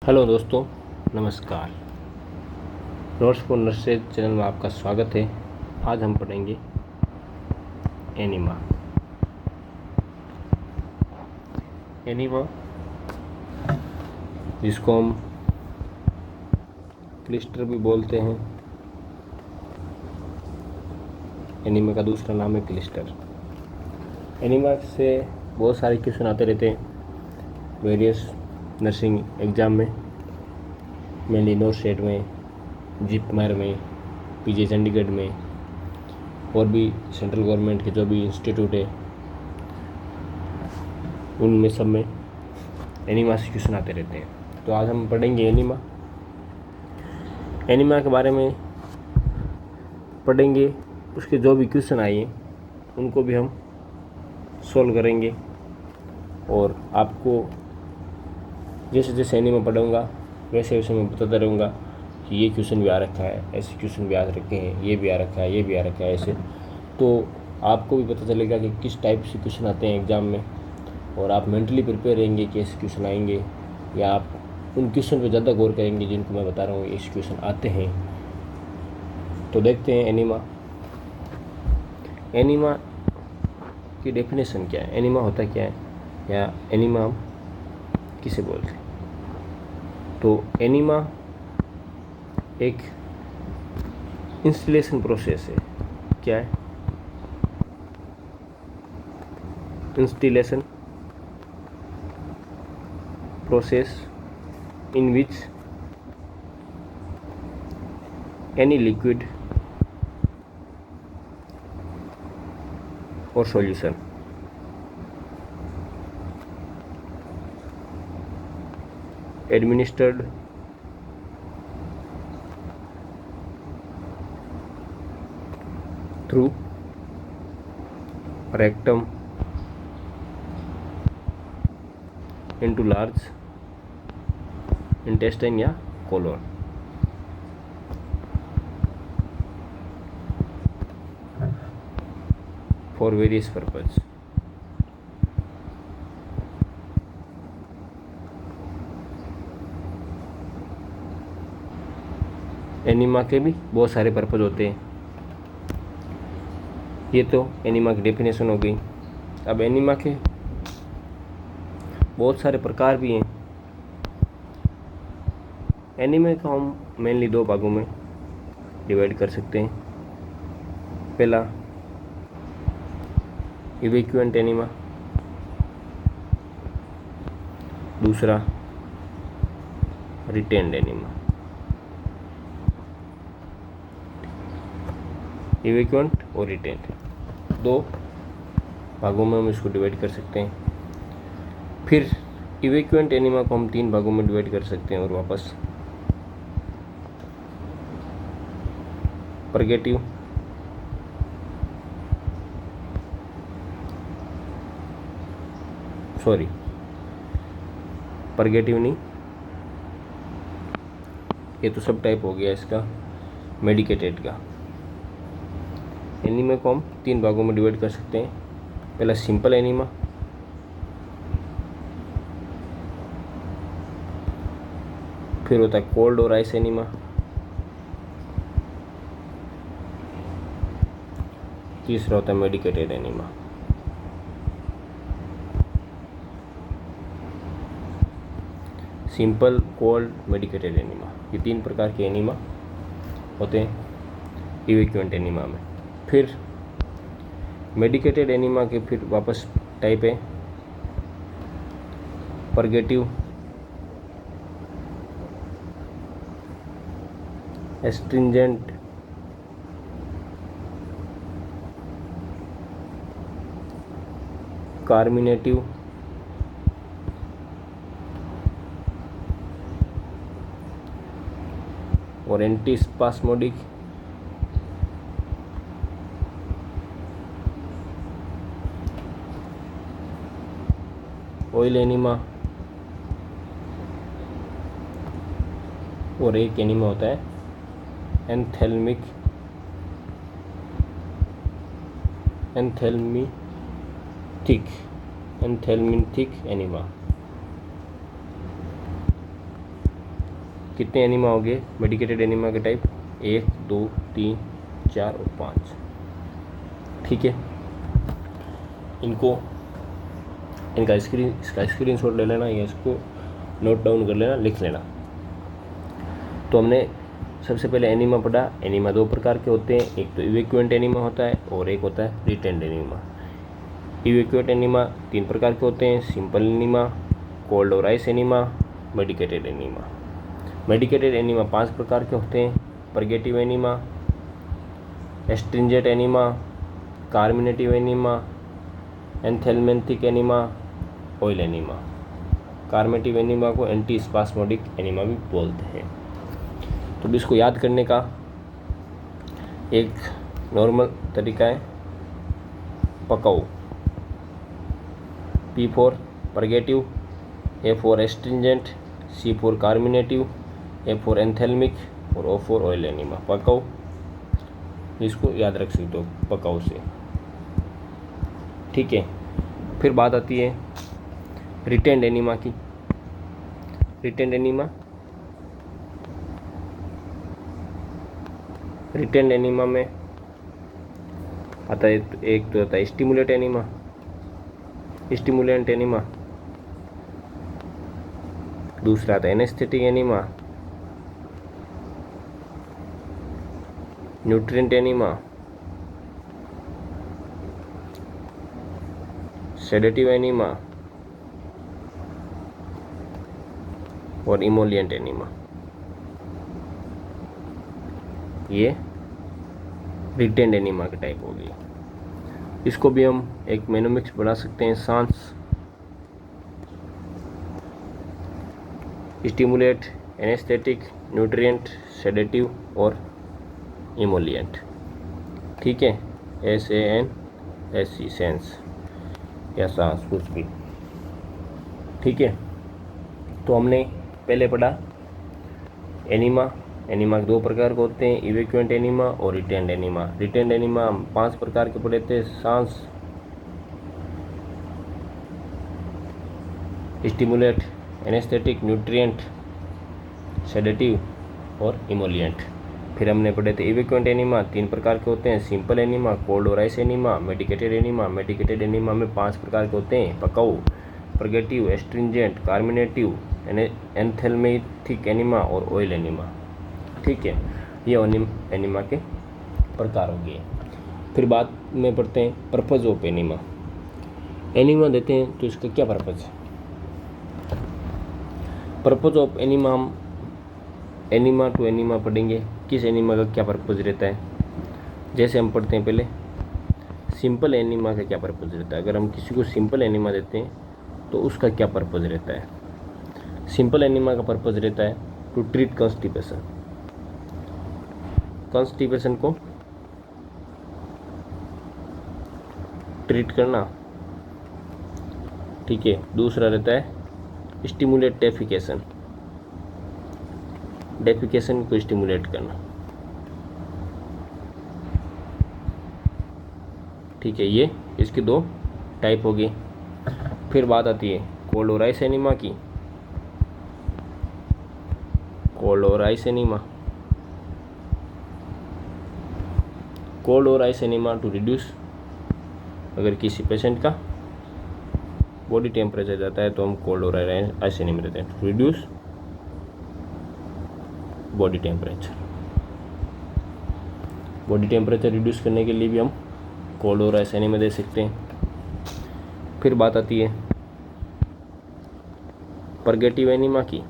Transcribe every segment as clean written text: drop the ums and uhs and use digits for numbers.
Hello दोस्तों, नमस्कार। Notes for nurses channel में आपका स्वागत है। आज हम पढ़ेंगे एनीमा। एनीमा जिसको हम क्लिस्टर भी बोलते हैं। एनीमा का दूसरा नाम है क्लिस्टर। एनीमा से बहुत सारे क्वेश्चन आते रहते हैं वेरियस नर्सिंग एग्ज़ाम में, मेनली नॉर्थ स्टेट में, जिपमर में, पीजे चंडीगढ़ में और भी सेंट्रल गवर्नमेंट के जो भी इंस्टीट्यूट है उनमें सब में एनीमा से क्वेश्चन आते रहते हैं। तो आज हम पढ़ेंगे एनीमा। एनीमा के बारे में पढ़ेंगे, उसके जो भी क्वेश्चन आए उनको भी हम सॉल्व करेंगे और आपको जैसे जैसे एनीमा पढ़ूंगा वैसे वैसे मैं बताता रहूँगा कि ये क्वेश्चन भी आ रखा है, ऐसे क्वेश्चन भी आ रखे हैं, ये भी आ रखा है, ये भी आ रखा है, ऐसे। तो आपको भी पता चलेगा कि किस टाइप से क्वेश्चन आते हैं एग्ज़ाम में और आप मेंटली प्रिपेयर रहेंगे कि ऐसे क्वेश्चन आएंगे, या आप उन क्वेश्चन पर ज़्यादा गौर करेंगे जिनको मैं बता रहा हूँ ऐसे क्वेश्चन आते हैं। तो देखते हैं एनीमा। एनीमा की डेफिनेशन क्या है, एनीमा होता क्या है, या एनीमा हम किसे बोलते हैं। तो एनीमा एक इंस्टिलेशन प्रोसेस है। क्या है instillation process in which any liquid or solution administered through rectum into large intestine या colon for various purpose। Enema के भी बहुत सारे पर्पज़ होते हैं। ये तो एनीमा की डेफिनेशन हो गई। अब एनीमा के बहुत सारे प्रकार भी हैं। एनीमा को हम मेनली दो भागों में डिवाइड कर सकते हैं। पहला इवैक्यूएंट एनीमा, दूसरा रिटेन्ड एनीमा। इवैक्यूएंट और रिटेन्ड दो भागों में हम इसको डिवाइड कर सकते हैं। फिर इवैक्यूएंट एनीमा को हम तीन भागों में डिवाइड कर सकते हैं और वापस परगेटिव, परगेटिव नहीं, ये तो सब टाइप हो गया इसका, मेडिकेटेड का। एनीमा को हम तीन भागों में डिवाइड कर सकते हैं। पहला सिंपल एनीमा, फिर होता है कोल्ड और आइस एनीमा, तीसरा होता है medicated enema. Simple, cold, medicated enema, ये तीन प्रकार के एनीमा होते हैं इवैक्यूएंट एनीमा में। फिर मेडिकेटेड एनीमा के फिर वापस टाइप है परगेटिव, एस्ट्रिंजेंट, कार्मिनेटिव और एंटीस्पास्मोडिक। ऑयल एनीमा और एक एनीमा होता है एंथेल्मिक एंथेल्मिथिक एनीमा। कितने एनीमा हो गए मेडिकेटेड एनीमा के टाइप? 1 2 3 4 और 5। ठीक है, इसका स्क्रीनशॉट ले लेना या इसको नोट डाउन कर लेना, लिख लेना। तो हमने सबसे पहले एनीमा पढ़ा। एनीमा 2 प्रकार के होते हैं, एक तो इवैक्यूएंट एनीमा होता है और एक होता है रिटेंड एनीमा। इवैक्यूएंट एनीमा 3 प्रकार के होते हैं, सिंपल एनीमा, कोल्ड और ice enema, medicated enema. Medicated enema 5 प्रकार के होते हैं, purgative enema, astringent enema, carminative enema, anthelmintic enema, oil enema. Carminative enema को एंटी स्पास्मोडिक एनीमा भी बोलते हैं। तो इसको याद करने का एक नॉर्मल तरीका है पकाओ। P for purgative, A for astringent, C for carminative, A for anthelmintic और O फॉर ऑयल एनीमा। पकाओ, इसको याद रख सकते हो पकाओ से। ठीक है, फिर बात आती है रिटेंड एनीमा की। रिटेंड एनीमा में आता है एक तो आता है स्टिमुलेंट एनीमा, दूसरा आता है anaesthetic enema, nutrient enema, sedative enema और इमोलिएंट एनीमा। ये रिटेंड एनीमा के टाइप हो गई। इसको भी हम एक मेनोमिक्स बना सकते हैं, सांस, स्टिमुलेट, एनेस्थेटिक, न्यूट्रिएंट, सेडेटिव और इमोलिएंट। ठीक है, SANSE सेंस या सांस कुछ भी। ठीक है, तो हमने पहले पढ़ा एनीमा के 2 प्रकार के होते हैं, इवैक्यूएंट एनीमा और रिटेंड एनीमा। रिटेंड एनीमा हम 5 प्रकार के पढ़े थे, सांस, स्टिमुलेट, एनेस्थेटिक, न्यूट्रिएंट, सेडेटिव और इमोलिएंट। फिर हमने पढ़े थे इवैक्यूएंट एनीमा 3 प्रकार के होते हैं, सिंपल एनीमा, कोल्ड और ice enema, medicated enema. Medicated enema में 5 प्रकार के होते हैं, पकाऊ, परगेटिव, एस्ट्रिंजेंट, कार्मिनेटिव, एंथेल्मेथिक एनीमा और ऑयल एनीमा। ठीक है, ये एनीमा के प्रकार हो गए। फिर बाद में पढ़ते हैं पर्पज ऑफ एनीमा। एनीमा देते हैं तो इसका क्या पर्पज है? पर्पज ऑफ एनीमा हम एनीमा टू एनीमा पढ़ेंगे, किस एनीमा का क्या पर्पज रहता है। जैसे हम पढ़ते हैं पहले सिंपल एनीमा का क्या पर्पज रहता है। अगर हम किसी को सिंपल एनीमा देते हैं तो उसका क्या पर्पज रहता है। सिंपल एनीमा का पर्पज रहता है टू ट्रीट कॉन्स्टिपेशन को ट्रीट करना। ठीक है, दूसरा रहता है स्टिमुलेट डेफिकेशन को स्टिमुलेट करना। ठीक है, ये इसके 2 टाइप हो गए। फिर बात आती है कोल्ड और आइस एनीमा की। कोल्ड और आइस एनीमा टू रिड्यूस, अगर किसी पेशेंट का बॉडी टेम्परेचर जाता है तो हम कोल्ड और आइस एनीमा देते हैं, to reduce body temperature reduce करने के लिए भी हम कोल्ड और आइस एनीमा दे सकते हैं। फिर बात आती है परगेटिव एनीमा की।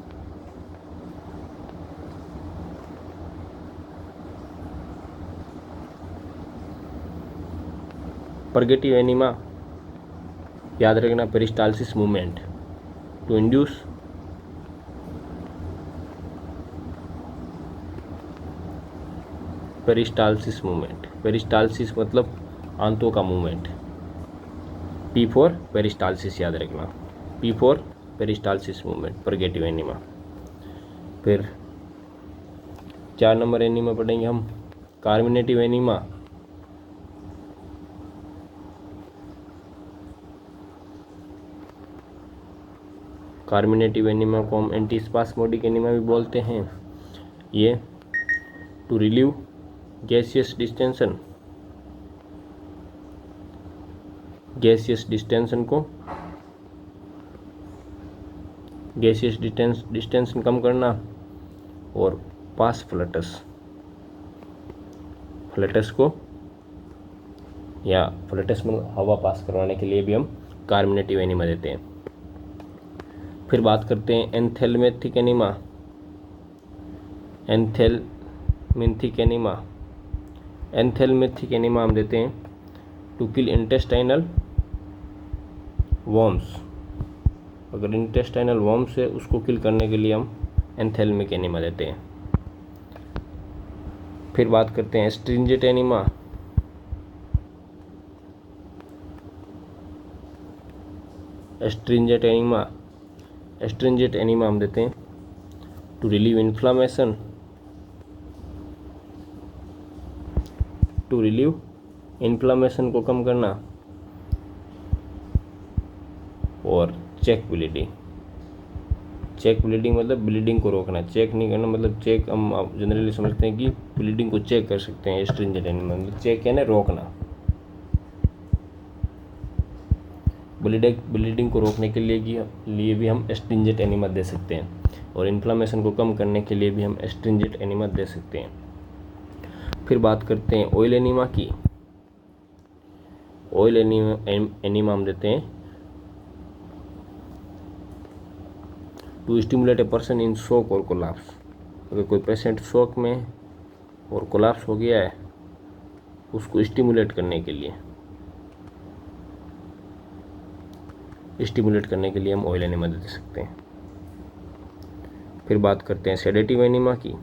परगेटिव एनीमा याद रखना, peristalsis movement to induce peristalsis मतलब आंतों का मूवमेंट। P फॉर पेरिस्टालसिस याद रखना, P for peristalsis movement, purgative enema. फिर 4 नंबर एनीमा पढ़ेंगे हम कार्मिनेटिव एनीमा। कार्मिनेटिव एनीमा को हम एंटीस्पास्मोडिक एनीमा भी बोलते हैं। ये to relieve gaseous distension, gaseous distension को, गैसियस डिस्टेंशन कम करना, और पास फ्लटस, फ्लटस को या फ्लटस में हवा पास करवाने के लिए भी हम कार्मिनेटिव एनीमा देते हैं। फिर बात करते हैं एंथेलमेंथिक एनीमा, एंथेलमेंथिक एनीमा, एंथेलमेंथिक एनीमा हम देते हैं टू किल इंटेस्टाइनल वर्म्स। अगर इंटेस्टाइनल वर्म्स है उसको किल करने के लिए हम एंथेलमिक एनीमा देते हैं। फिर बात करते हैं astringent enema, astringent enema, astringent enema हम देते हैं to relieve inflammation, to relieve inflammation को कम करना, और चेक ब्लीडिंग, चेक ब्लीडिंग मतलब ब्लीडिंग को रोकना, चेक नहीं करना मतलब चेक हम जनरली समझते हैं कि ब्लीडिंग को चेक कर सकते हैं। एस्ट्रिंजेंट एनीमा मतलब चेक है ना, रोकना। ब्लीडिंग को रोकने के लिए भी हम एस्ट्रिंजेंट एनीमा दे सकते हैं, और इन्फ्लामेशन को कम करने के लिए भी हम एस्ट्रिंजेंट एनीमा दे सकते हैं। फिर बात करते हैं ऑयल एनीमा की। ऑयल एनीमा हम देते हैं to stimulate a person in shock और कोलैप्स। अगर कोई पेशेंट शॉक में और कोलैप्स हो गया है उसको स्टिमुलेट करने के लिए, स्टिमुलेट करने के लिए हम ऑयल एनीमा दे सकते हैं। फिर बात करते हैं सेडेटिव एनीमा की।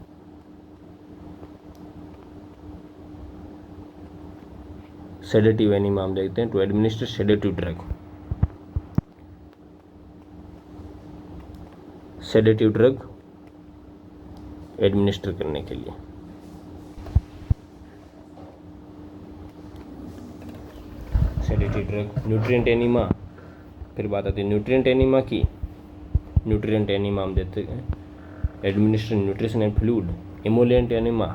सेडेटिव एनीमा हम देखते हैं to administer sedative drug, sedative drug administer करने के लिए। Sedative drug. न्यूट्रिएंट एनीमा, फिर बात आती है न्यूट्रिएंट एनीमा की। न्यूट्रिएंट एनीमा हम देते हैं administer nutrition and fluid. Emollient enema,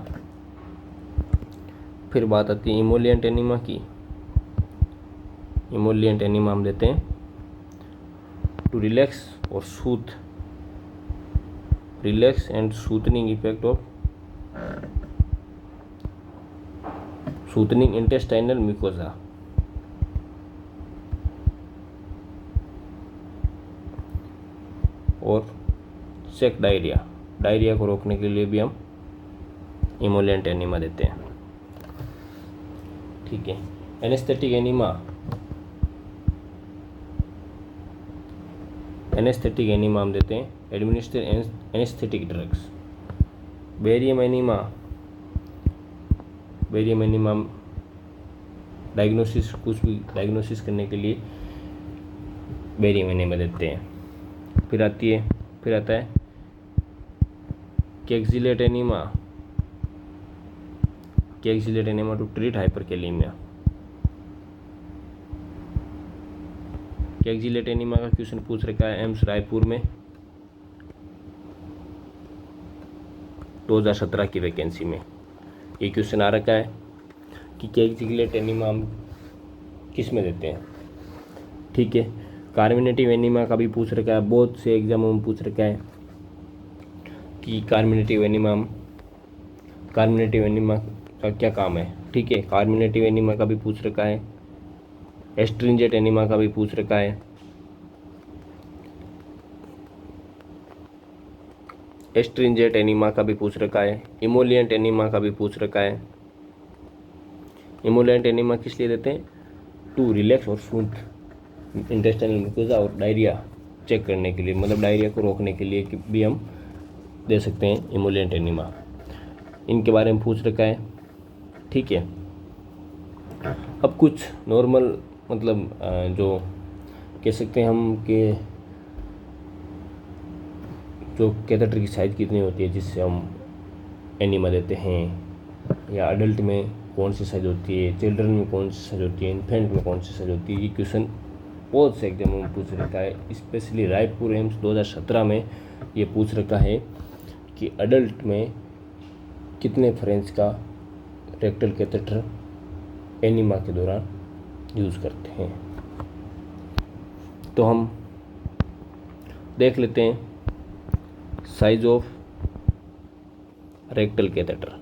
फिर बात आती है इमोलिएंट एनीमा की। इमोलिएंट एनीमा हम देते हैं टू रिलैक्स और soothe, relax and soothing effect of soothing intestinal mucosa. और चेक डायरिया, डायरिया को रोकने के लिए भी हम इमोलिएंट एनीमा देते हैं। ठीक है। एनेस्थेटिक एनीमा, एनेस्थेटिक एनीमा हम देते हैं administer anaesthetic drugs. Barium enema, barium enema diagnosis, कुछ भी डायग्नोसिस करने के लिए बेरियम एनीमा देते हैं। फिर आता है Kayexalate enema, Kayexalate enema to treat hyperkalaemia. Kayexalate enema का क्वेश्चन पूछ रखा है एम्स रायपुर में 2017 की वैकेंसी में। ये क्वेश्चन आ रखा है कि कैक्सिलेट एनीमा हम किस में देते हैं। ठीक है। कार्मिनेटिव एनीमा का भी पूछ रखा है, बहुत से एग्जामों में पूछ रखा है कि कार्मिनेटिव एनीमा का क्या काम है। ठीक है। कार्मिनेटिव एनीमा का भी पूछ रखा है, एस्ट्रिंजेंट एनीमा का भी पूछ रखा है, एस्ट्रिंजेंट एनीमा का भी पूछ रखा है, इमोलिएंट एनीमा का भी पूछ रखा है। इमोलिएंट एनीमा किस लिए देते हैं? टू रिलैक्स और स्मूथ इंटेस्टाइनल म्यूकोजा और डायरिया चेक करने के लिए, मतलब डायरिया को रोकने के लिए भी हम दे सकते हैं इमोलिएंट एनीमा। इनके बारे में पूछ रखा है। ठीक है। अब कुछ नॉर्मल मतलब जो कह सकते हैं हम कि जो कैथेटर की साइज़ कितनी होती है जिससे हम एनीमा देते हैं, या अडल्ट में कौन सी साइज़ होती है, चिल्ड्रन में कौन सी साइज़ होती है, इन्फेंट में कौन सी साइज़ होती है, ये क्वेश्चन बहुत से एग्जामों में पूछ रखा है, स्पेशली रायपुर एम्स 2017 में ये पूछ रखा है कि अडल्ट में कितने फ्रेंच का रेक्टल कैथेटर एनीमा के दौरान यूज़ करते हैं। तो हम देख लेते हैं size of rectal catheter.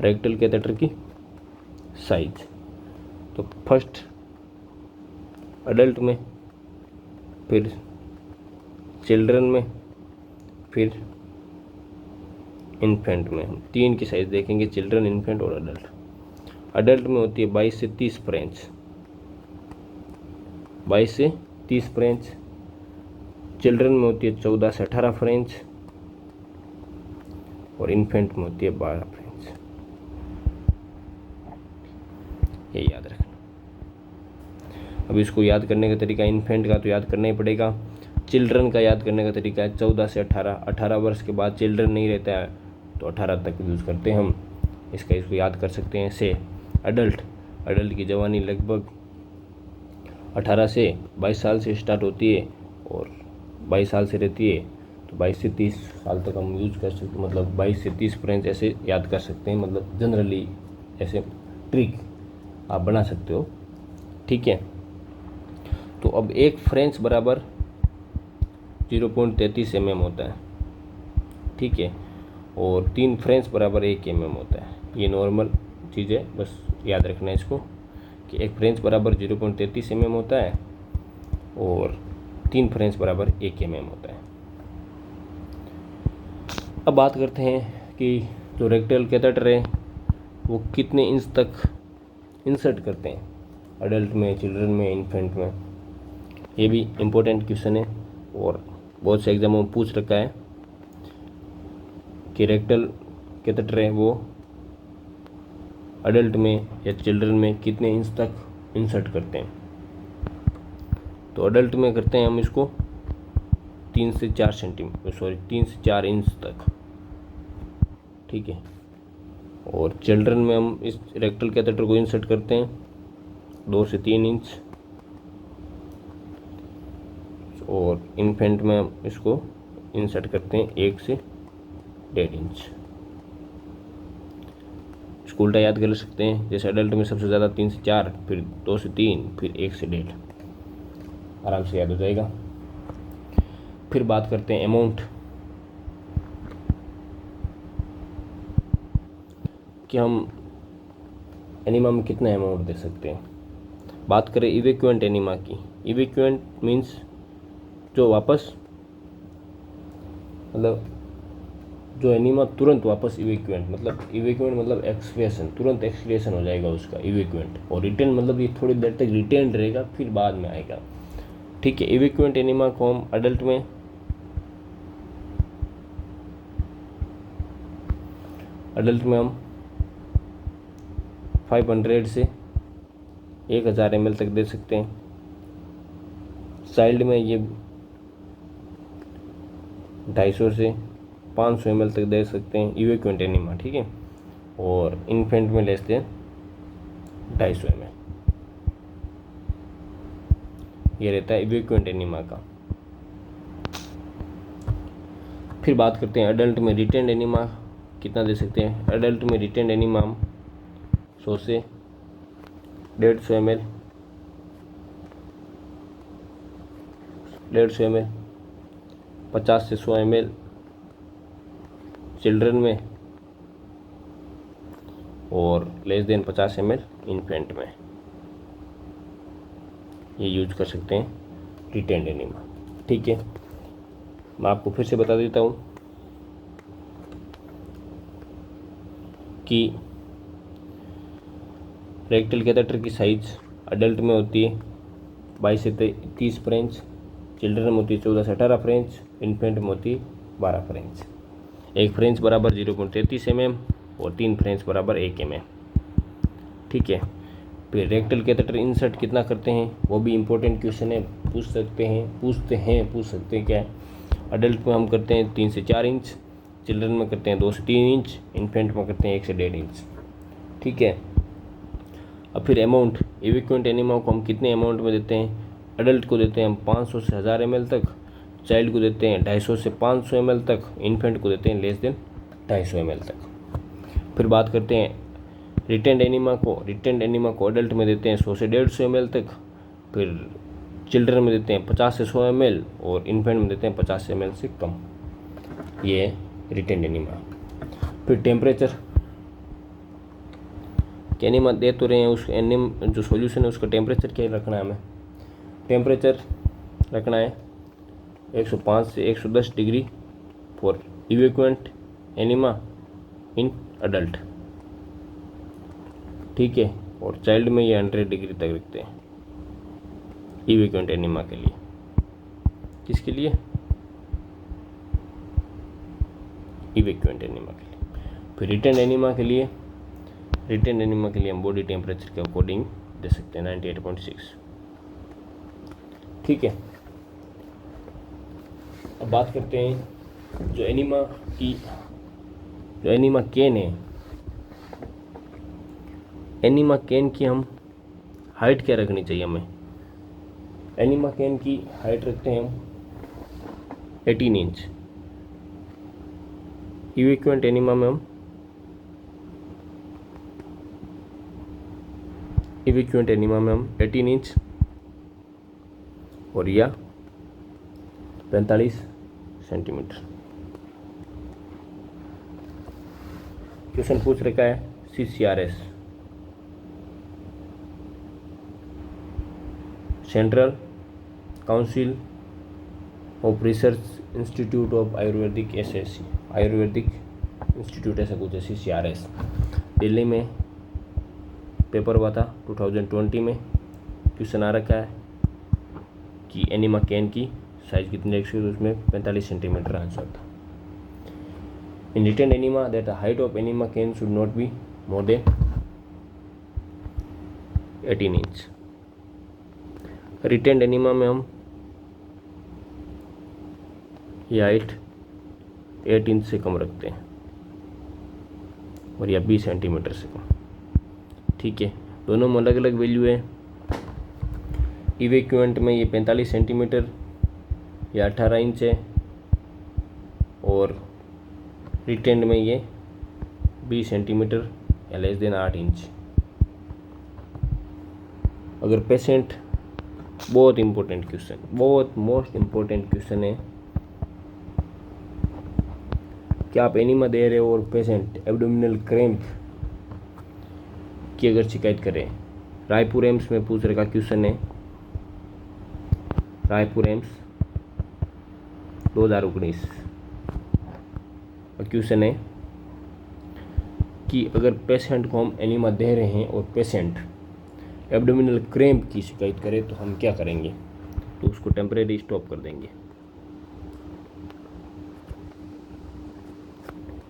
Rectal catheter की साइज, तो फर्स्ट अडल्ट में, फिर चिल्ड्रन में, फिर इन्फेंट में। हम 3 की साइज देखेंगे, चिल्ड्रन, इन्फेंट और अडल्ट। अडल्ट में होती है 22 से 30 फ्रेंच, 22 से 30 फ्रेंच। चिल्ड्रन में होती है 14 से 18 फ्रेंच और इन्फेंट में होती है 12 फ्रेंच। ये याद रखना। अब इसको याद करने का तरीका, इन्फेंट का तो याद करना ही पड़ेगा, चिल्ड्रन का याद करने का तरीका है 14 से 18। 18 वर्ष के बाद चिल्ड्रन नहीं रहता है तो 18 तक यूज़ करते हैं हम इसको याद कर सकते हैं। से अडल्ट की जवानी लगभग 18 से 22 साल से स्टार्ट होती है और 22 साल से रहती है, तो 22 से 30 साल तक हम यूज़ कर सकते, मतलब 22 से 30 फ्रेंच ऐसे याद कर सकते हैं। मतलब जनरली ऐसे ट्रिक आप बना सकते हो, ठीक है। तो अब एक फ्रेंच बराबर 0.33 mm होता है, ठीक है, और 3 फ्रेंच बराबर 1 mm होता है। ये नॉर्मल चीज़ है, बस याद रखना है इसको कि एक फ्रेंच बराबर 0.33 mm होता है और 3 फ्रेंच बराबर 1 mm होता है। अब बात करते हैं कि जो रेक्टल कैथेटर है वो कितने इंच तक इंसर्ट करते हैं अडल्ट में, चिल्ड्रन में, इन्फेंट में। ये भी इम्पोर्टेंट क्वेश्चन है और बहुत से एग्जामों में पूछ रखा है कि रेक्टल कैथेटर है वो अडल्ट में या चिल्ड्रन में कितने इंच तक इंसर्ट करते हैं। तो अडल्ट में करते हैं हम इसको 3 से 4 इंच तक, ठीक है, और चिल्ड्रन में हम इस रेक्टल कैथेटर को इंसर्ट करते हैं 2 से 3 इंच, और इन्फेंट में हम इसको इंसर्ट करते हैं 1 से 1.5 इंच। इसको उल्टा याद कर सकते हैं, जैसे अडल्ट में सबसे ज़्यादा 3 से 4, फिर 2 से 3, फिर 1 से 1.5, आराम से याद हो जाएगा। फिर बात करते हैं अमाउंट, कि हम एनीमा में कितना अमाउंट दे सकते हैं। बात करें इवैक्यूएंट एनीमा की। इवैक्यूएंट मीन्स जो वापस, मतलब जो एनीमा तुरंत वापस इवैक्यूएंट, मतलब एक्सक्रिएशन, तुरंत एक्सक्रिएशन हो जाएगा उसका इवैक्यूएंट। और रिटेन मतलब ये थोड़ी देर तक रिटेन रहेगा फिर बाद में आएगा, ठीक है। इवैक्यूएंट एनीमा को हम अडल्ट में हम 500 से 1000 ml तक दे सकते हैं। चाइल्ड में ये 250 से 500 ml तक दे सकते हैं इवैक्यूएंट एनीमा, ठीक है। और इन्फेंट में लेस देन 250 ml ये रहता है इवैक्यूएंट एनीमा का। फिर बात करते हैं अडल्ट में रिटेंड एनीमा कितना दे सकते हैं। अडल्ट में रिटेंड एनीमा हम 100 से 150 ml, 50 से 100 ml चिल्ड्रन में और लेस देन 50 ml इन्फेंट में, ये यूज कर सकते हैं रिटेंड एनीमा, ठीक है। मैं आपको फिर से बता देता हूँ कि रेक्टल कैथेटर की साइज अडल्ट में होती है 22 से 30 फ्रेंच, चिल्ड्रन में होती है 14 से 18 फ्रेंच, इन्फेंट में होती है 12 फ्रेंच। एक फ्रेंच बराबर 0.33 mm और 3 फ्रेंच बराबर 1 mm, ठीक है। फिर रेक्टल कैथेटर इंसर्ट कितना करते हैं वो भी इम्पोर्टेंट क्वेश्चन है, पूछ सकते हैं क्या है। अडल्ट में हम करते हैं 3 से 4 इंच, चिल्ड्रन में करते हैं 2 से 3 इंच, इन्फेंट में करते हैं 1 से 1.5 इंच, ठीक है। अब फिर अमाउंट, इवेक्वेंट एनीमा को हम कितने अमाउंट में देते हैं? अडल्ट को देते हैं हम 500 से 1000 ml तक, चाइल्ड को देते हैं 250 से 500 ml तक, इन्फेंट को देते हैं लेस देन 250 ml तक। फिर बात करते हैं रिटेंड एनीमा को। रिटेंड एनीमा को अडल्ट में देते हैं 100 से 150 ml तक, फिर चिल्ड्रन में देते हैं 50 से 100 ml और इन्फेंट में देते हैं 50 ml से कम। ये रिटेंड एनीमा। फिर टेम्परेचर, एनीमा दे तो रहे हैं, उस जो सॉल्यूशन है उसका टेम्परेचर क्या रखना है हमें? टेम्परेचर रखना है 105 से 110 degree for evacuant enema in adult, ठीक है। और चाइल्ड में ये 100 डिग्री तक रखते हैं इवेक्वेंट एनीमा के लिए। किसके लिए? इवेक्वेंट एनीमा के लिए। फिर रिटेंड एनीमा के लिए, रिटेंड एनीमा के लिए हम बॉडी टेम्परेचर के अकॉर्डिंग दे सकते हैं 98.6, ठीक है। अब बात करते हैं जो एनीमा केन है, एनीमा केन की हम हाइट क्या रखनी चाहिए हमें? एनीमा केन की हाइट रखते हैं हम 18 इंच। इवेक्वेंट एनीमा में हम इवेक्वेंट एनीमा में हम 18 इंच और या 45 सेंटीमीटर। क्वेश्चन पूछ रखा है CCRS, central council of research institute of Ayurvedic SSC, Ayurvedic institute ऐसा कुछ है CCRS। दिल्ली में पेपर हुआ था 2020 में। क्वेश्चन आ रखा है कि एनीमा कैन की साइज कितनी रखी, उसमें 45 सेंटीमीटर आंसर था। In retained enema that the height of enema can should not be more than 18 inch. Retained enema में हम ये हाइट 8 इंच से कम रखते हैं और या 20 सेंटीमीटर से कम, ठीक है। दोनों में अलग अलग वैल्यू है। इवेक्वेंट में ये 45 सेंटीमीटर या 18 इंच है और रिटेंड में ये 20 सेंटीमीटर या लेस देन 8 इंच। अगर पेशेंट, बहुत इम्पोर्टेंट क्वेश्चन, बहुत मोस्ट इम्पोर्टेंट क्वेश्चन है कि आप एनीमा दे रहे हो और पेशेंट एब्डोमिनल क्रैम्प की अगर शिकायत करें। रायपुर एम्स में पूछ रखा क्वेश्चन है, रायपुर एम्स 2019 क्वेश्चन है कि अगर पेशेंट को हम एनीमा दे रहे हैं और पेशेंट एब्डोमिनल क्रैम्प की शिकायत करे तो हम क्या करेंगे? तो उसको टेम्परेरी स्टॉप कर देंगे,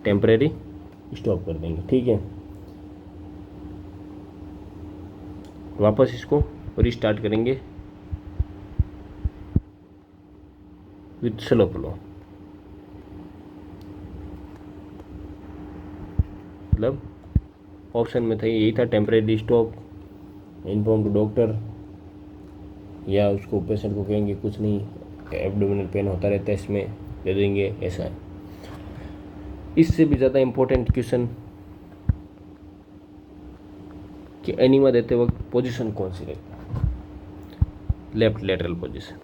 टेम्परेरी स्टॉप कर देंगे, ठीक है। वापस इसको रिस्टार्ट करेंगे विथ स्लो फ्लो, मतलब ऑप्शन में था यही था temporary stop, inform to doctor, या उसको पेशेंट को कहेंगे कुछ नहीं एब्डोमिनल पेन होता रहता है इसमें दे देंगे, ऐसा है। इससे भी ज़्यादा इम्पोर्टेंट क्वेश्चन कि एनीमा देते वक्त पोजीशन कौन सी रहती है? Left lateral position.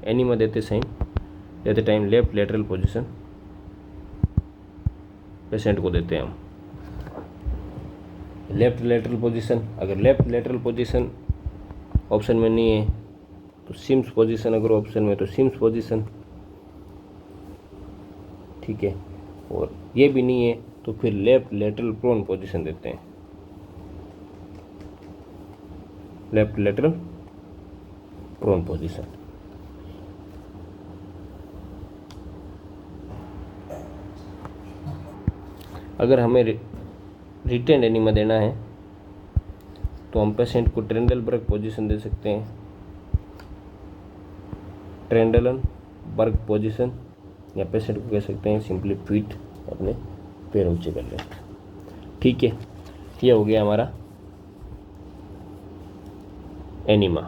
एनीमा देते time left lateral position patient को देते हैं हम। लेफ्ट लेटरल पोजीशन, अगर लेफ्ट लेटरल पोजीशन ऑप्शन में नहीं है तो सिम्स पोजीशन, अगर ऑप्शन में तो सिम्स पोजीशन, ठीक है। और ये भी नहीं है तो फिर लेफ्ट लेटरल प्रोन पोजीशन देते हैं, लेफ्ट लेटरल प्रोन पोजीशन। अगर हमें रिटेंड एनीमा देना है तो हम पेशेंट को ट्रेंडलबर्ग पोजीशन दे सकते हैं, ट्रेंडलबर्ग पोजीशन, या पेशेंट को कह सकते हैं सिंपली फीट अपने पैर ऊंचे कर लें, ठीक है। ये हो गया हमारा एनीमा।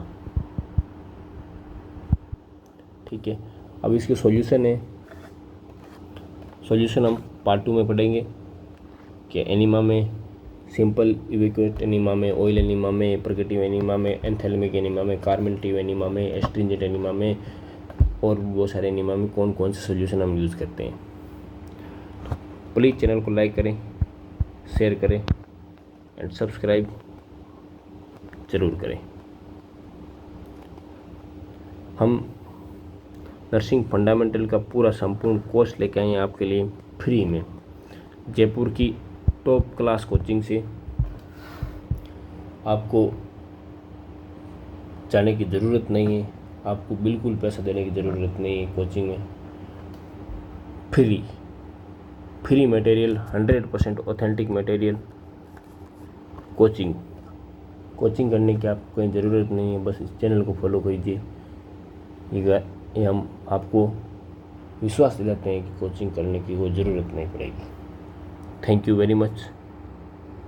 ठीक है, अब इसके सॉल्यूशन है, सॉल्यूशन हम पार्ट 2 में पढ़ेंगे कि एनीमा में, सिंपल इवेक्यूएट एनीमा में, ऑयल एनीमा में, परगेटिव एनीमा में, एंथेल्मिक एनीमा में, कार्मेल्टिव एनीमा में, एस्ट्रिंजेंट एनीमा में और बहुत सारे एनीमा में कौन कौन से सॉल्यूशन हम यूज़ करते हैं। प्लीज़ चैनल को लाइक करें, शेयर करें एंड सब्सक्राइब ज़रूर करें। हम नर्सिंग फंडामेंटल का पूरा संपूर्ण कोर्स लेके आए हैं आपके लिए फ्री में, जयपुर की टॉप क्लास कोचिंग से। आपको जाने की ज़रूरत नहीं है, आपको बिल्कुल पैसा देने की ज़रूरत नहीं है। कोचिंग में free material, 100% authentic material. Coaching करने की आपको कोई ज़रूरत नहीं है, बस इस चैनल को फॉलो कीजिए। ये हम आपको विश्वास दिलाते हैं कि कोचिंग करने की कोई ज़रूरत नहीं पड़ेगी। Thank you very much.